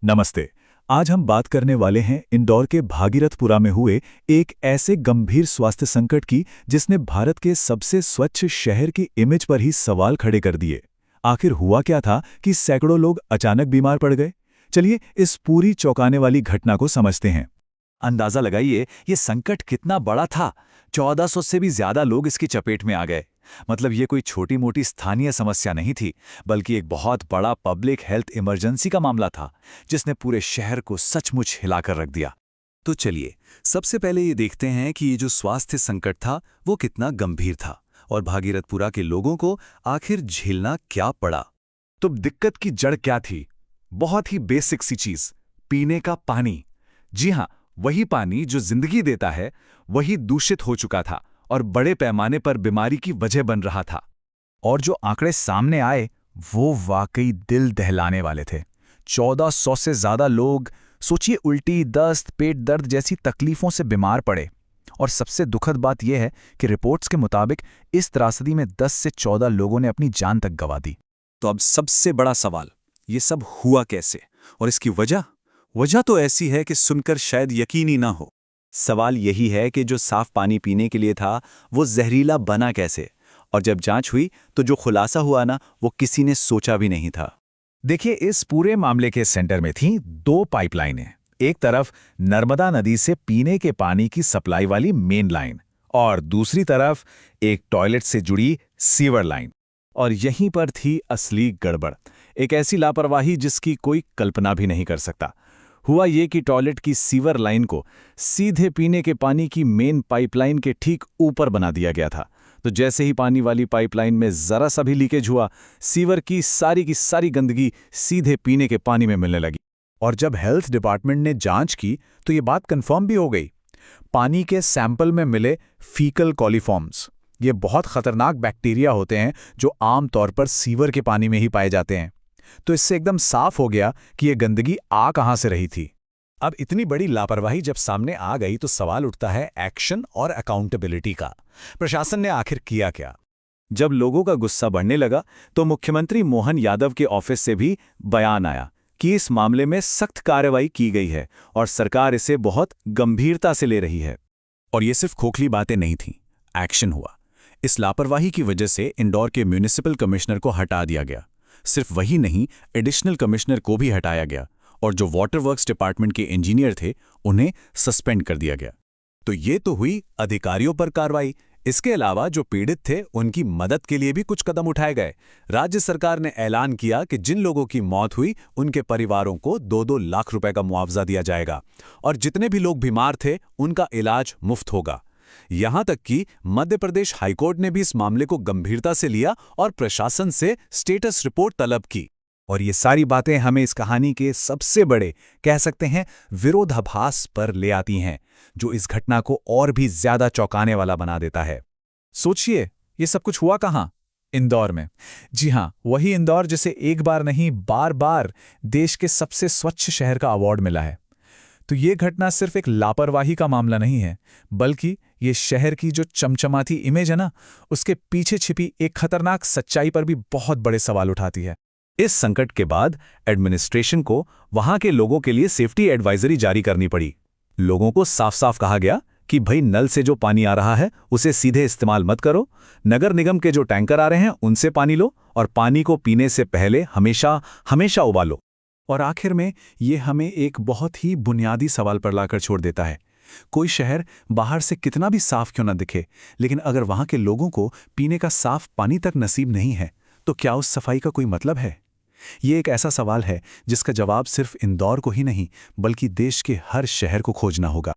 नमस्ते। आज हम बात करने वाले हैं इंदौर के भागीरथपुरा में हुए एक ऐसे गंभीर स्वास्थ्य संकट की जिसने भारत के सबसे स्वच्छ शहर की इमेज पर ही सवाल खड़े कर दिए। आखिर हुआ क्या था कि सैकड़ों लोग अचानक बीमार पड़ गए? चलिए इस पूरी चौंकाने वाली घटना को समझते हैं। अंदाजा लगाइए ये संकट कितना बड़ा था। 1400 से भी ज्यादा लोग इसकी चपेट में आ गए। मतलब ये कोई छोटी मोटी स्थानीय समस्या नहीं थी, बल्कि एक बहुत बड़ा पब्लिक हेल्थ इमरजेंसी का मामला था जिसने पूरे शहर को सचमुच हिलाकर रख दिया। तो चलिए सबसे पहले ये देखते हैं कि ये जो स्वास्थ्य संकट था वो कितना गंभीर था और भागीरथपुरा के लोगों को आखिर झेलना क्या पड़ा। तो दिक्कत की जड़ क्या थी? बहुत ही बेसिक सी चीज, पीने का पानी। जी हाँ, वही पानी जो जिंदगी देता है वही दूषित हो चुका था और बड़े पैमाने पर बीमारी की वजह बन रहा था। और जो आंकड़े सामने आए वो वाकई दिल दहलाने वाले थे। 1400 से ज्यादा लोग, सोचिए, उल्टी, दस्त, पेट दर्द जैसी तकलीफों से बीमार पड़े। और सबसे दुखद बात यह है कि रिपोर्ट्स के मुताबिक इस त्रासदी में 10 से 14 लोगों ने अपनी जान तक गंवा दी। तो अब सबसे बड़ा सवाल, ये सब हुआ कैसे? और इसकी वजह तो ऐसी है कि सुनकर शायद यकीन ही ना हो। सवाल यही है कि जो साफ पानी पीने के लिए था वो जहरीला बना कैसे? और जब जांच हुई तो जो खुलासा हुआ ना, वो किसी ने सोचा भी नहीं था। देखिए, इस पूरे मामले के सेंटर में थी 2 पाइपलाइनें। एक तरफ नर्मदा नदी से पीने के पानी की सप्लाई वाली मेन लाइन और दूसरी तरफ एक टॉयलेट से जुड़ी सीवर लाइन। और यहीं पर थी असली गड़बड़, एक ऐसी लापरवाही जिसकी कोई कल्पना भी नहीं कर सकता। हुआ ये कि टॉयलेट की सीवर लाइन को सीधे पीने के पानी की मेन पाइपलाइन के ठीक ऊपर बना दिया गया था। तो जैसे ही पानी वाली पाइपलाइन में जरा सा भी लीकेज हुआ, सीवर की सारी गंदगी सीधे पीने के पानी में मिलने लगी। और जब हेल्थ डिपार्टमेंट ने जांच की तो ये बात कंफर्म भी हो गई। पानी के सैंपल में मिले फीकल कॉलीफॉर्म्स। ये बहुत खतरनाक बैक्टीरिया होते हैं जो आमतौर पर सीवर के पानी में ही पाए जाते हैं। तो इससे एकदम साफ हो गया कि ये गंदगी आ कहां से रही थी। अब इतनी बड़ी लापरवाही जब सामने आ गई तो सवाल उठता है एक्शन और अकाउंटेबिलिटी का। प्रशासन ने आखिर किया क्या? जब लोगों का गुस्सा बढ़ने लगा तो मुख्यमंत्री मोहन यादव के ऑफिस से भी बयान आया कि इस मामले में सख्त कार्रवाई की गई है और सरकार इसे बहुत गंभीरता से ले रही है। और ये सिर्फ खोखली बातें नहीं थीं, एक्शन हुआ। इस लापरवाही की वजह से इंदौर के म्यूनिसिपल कमिश्नर को हटा दिया गया। सिर्फ वही नहीं, एडिशनल कमिश्नर को भी हटाया गया और जो वाटर वर्क्स डिपार्टमेंट के इंजीनियर थे उन्हें सस्पेंड कर दिया गया। तो ये तो हुई अधिकारियों पर कार्रवाई। इसके अलावा जो पीड़ित थे उनकी मदद के लिए भी कुछ कदम उठाए गए। राज्य सरकार ने ऐलान किया कि जिन लोगों की मौत हुई उनके परिवारों को 2-2 लाख रुपए का मुआवजा दिया जाएगा और जितने भी लोग बीमार थे उनका इलाज मुफ्त होगा। यहां तक कि मध्य प्रदेश हाईकोर्ट ने भी इस मामले को गंभीरता से लिया और प्रशासन से स्टेटस रिपोर्ट तलब की। और ये सारी बातें हमें इस कहानी के सबसे बड़े, कह सकते हैं, विरोधाभास पर ले आती हैं, जो इस घटना को और भी ज्यादा चौंकाने वाला बना देता है। सोचिए, ये सब कुछ हुआ कहां? इंदौर में। जी हां, वही इंदौर जिसे एक बार नहीं बार बार देश के सबसे स्वच्छ शहर का अवार्ड मिला है। तो ये घटना सिर्फ एक लापरवाही का मामला नहीं है, बल्कि ये शहर की जो चमचमाती इमेज है ना, उसके पीछे छिपी एक खतरनाक सच्चाई पर भी बहुत बड़े सवाल उठाती है। इस संकट के बाद एडमिनिस्ट्रेशन को वहां के लोगों के लिए सेफ्टी एडवाइजरी जारी करनी पड़ी। लोगों को साफ साफ कहा गया कि भाई, नल से जो पानी आ रहा है उसे सीधे इस्तेमाल मत करो। नगर निगम के जो टैंकर आ रहे हैं उनसे पानी लो और पानी को पीने से पहले हमेशा उबालो। और आखिर में ये हमें एक बहुत ही बुनियादी सवाल पर लाकर छोड़ देता है। कोई शहर बाहर से कितना भी साफ क्यों ना दिखे, लेकिन अगर वहां के लोगों को पीने का साफ पानी तक नसीब नहीं है तो क्या उस सफाई का कोई मतलब है? ये एक ऐसा सवाल है जिसका जवाब सिर्फ इंदौर को ही नहीं बल्कि देश के हर शहर को खोजना होगा।